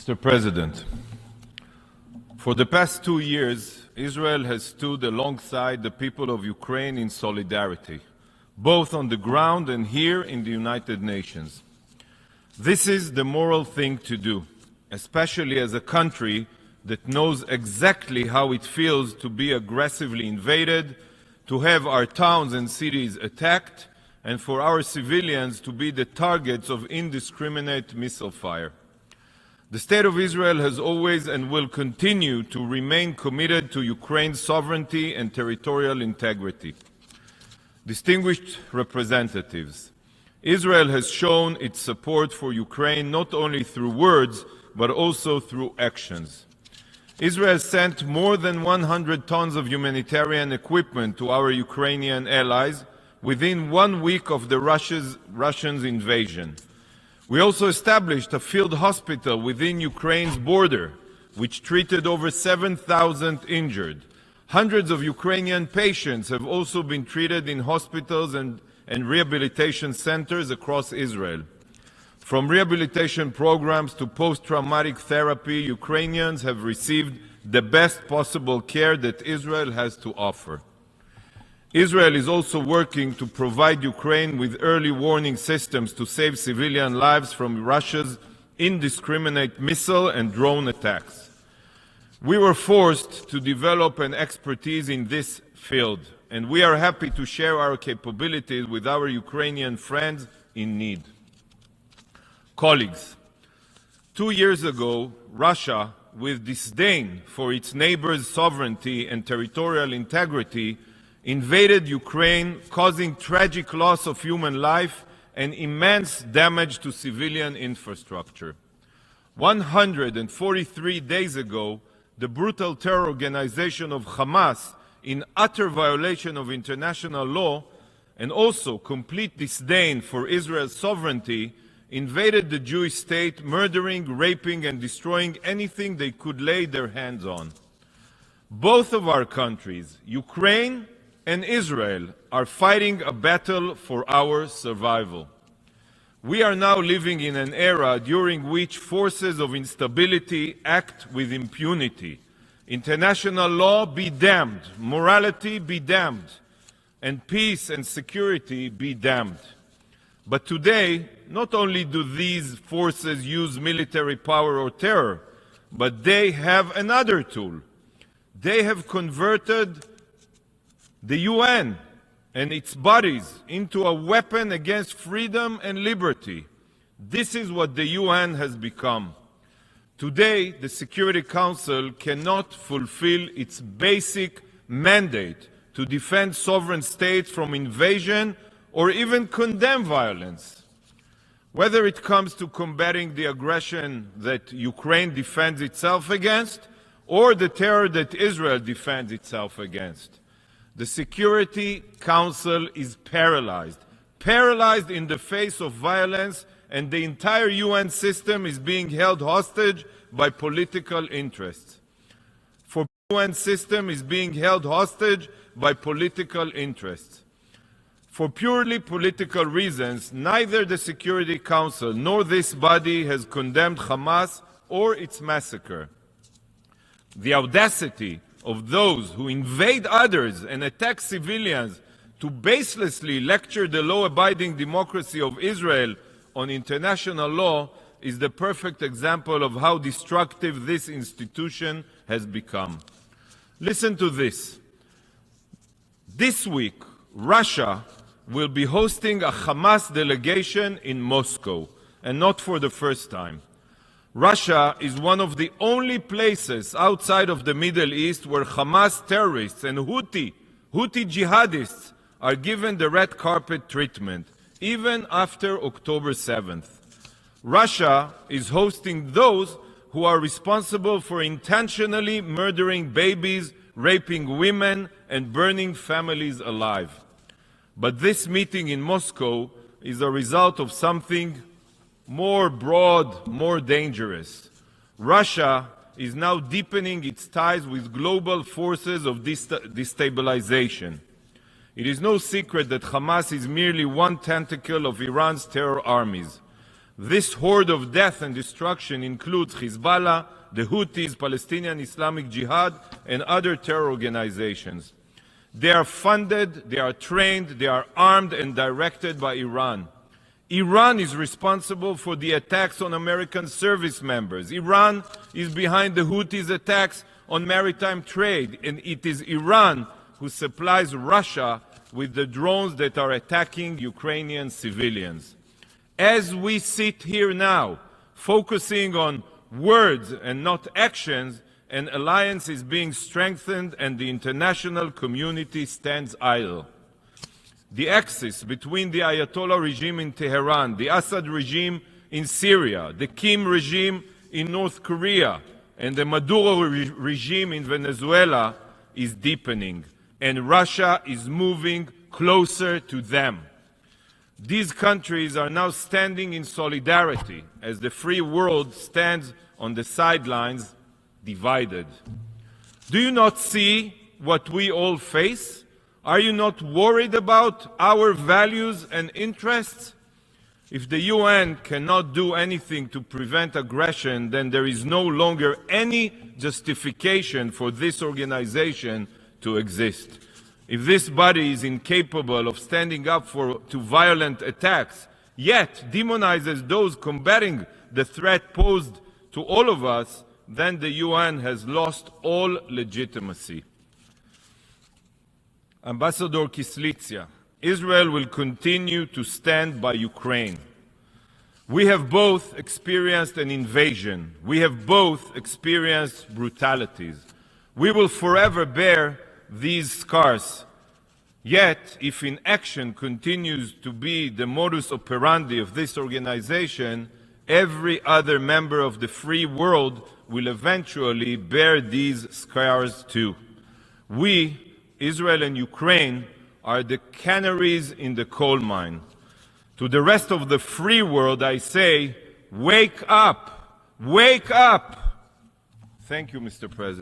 Mr. President, for the past 2 years, Israel has stood alongside the people of Ukraine in solidarity, both on the ground and here in the United Nations. This is the moral thing to do, especially as a country that knows exactly how it feels to be aggressively invaded, to have our towns and cities attacked, and for our civilians to be the targets of indiscriminate missile fire. The State of Israel has always and will continue to remain committed to Ukraine's sovereignty and territorial integrity. Distinguished representatives, Israel has shown its support for Ukraine not only through words, but also through actions. Israel sent more than 100 tons of humanitarian equipment to our Ukrainian allies within 1 week of the Russians' invasion. We also established a field hospital within Ukraine's border, which treated over 7,000 injured. Hundreds of Ukrainian patients have also been treated in hospitals and rehabilitation centers across Israel. From rehabilitation programs to post-traumatic therapy, Ukrainians have received the best possible care that Israel has to offer. Israel is also working to provide Ukraine with early warning systems to save civilian lives from Russia's indiscriminate missile and drone attacks. We were forced to develop an expertise in this field, and we are happy to share our capabilities with our Ukrainian friends in need. Colleagues, 2 years ago, Russia, with disdain for its neighbors' sovereignty and territorial integrity, invaded Ukraine, causing tragic loss of human life and immense damage to civilian infrastructure. 143 days ago, the brutal terror organization of Hamas, in utter violation of international law and also complete disdain for Israel's sovereignty, invaded the Jewish state, murdering, raping, and destroying anything they could lay their hands on. Both of our countries, Ukraine and Israel, are fighting a battle for our survival. We are now living in an era during which forces of instability act with impunity. International law be damned, morality be damned, and peace and security be damned. But today, not only do these forces use military power or terror, but they have another tool. They have converted the UN and its bodies into a weapon against freedom and liberty. This is what the UN has become. Today, the Security Council cannot fulfill its basic mandate to defend sovereign states from invasion or even condemn violence. Whether it comes to combating the aggression that Ukraine defends itself against or the terror that Israel defends itself against. The Security Council is paralyzed in the face of violence, and the entire UN system is being held hostage by political interests. The UN system is being held hostage by political interests. For purely political reasons, neither the Security Council nor this body has condemned Hamas or its massacre. The audacity of those who invade others and attack civilians to baselessly lecture the law-abiding democracy of Israel on international law is the perfect example of how destructive this institution has become. Listen to this. This week, Russia will be hosting a Hamas delegation in Moscow, and not for the first time. Russia is one of the only places outside of the Middle East where Hamas terrorists and Houthi jihadists are given the red carpet treatment, even after October 7th. Russia is hosting those who are responsible for intentionally murdering babies, raping women, and burning families alive. But this meeting in Moscow is a result of something more broad, more dangerous. Russia is now deepening its ties with global forces of destabilization. It is no secret that Hamas is merely one tentacle of Iran's terror armies. This horde of death and destruction includes Hezbollah, the Houthis, Palestinian Islamic Jihad, and other terror organizations. They are funded, they are trained, they are armed and directed by Iran. Iran is responsible for the attacks on American service members. Iran is behind the Houthis' attacks on maritime trade, and it is Iran who supplies Russia with the drones that are attacking Ukrainian civilians. As we sit here now, focusing on words and not actions, an alliance is being strengthened and the international community stands idle. The axis between the Ayatollah regime in Tehran, the Assad regime in Syria, the Kim regime in North Korea, and the Maduro regime in Venezuela is deepening, and Russia is moving closer to them. These countries are now standing in solidarity as the free world stands on the sidelines, divided. Do you not see what we all face? Are you not worried about our values and interests? If the UN cannot do anything to prevent aggression, then there is no longer any justification for this organization to exist. If this body is incapable of standing up to violent attacks, yet demonizes those combating the threat posed to all of us, then the UN has lost all legitimacy. Ambassador Kislitsia, Israel will continue to stand by Ukraine. We have both experienced an invasion. We have both experienced brutalities. We will forever bear these scars. Yet, if inaction continues to be the modus operandi of this organization, every other member of the free world will eventually bear these scars too. We, Israel and Ukraine, are the canaries in the coal mine. To the rest of the free world, I say, wake up! Wake up! Thank you, Mr. President.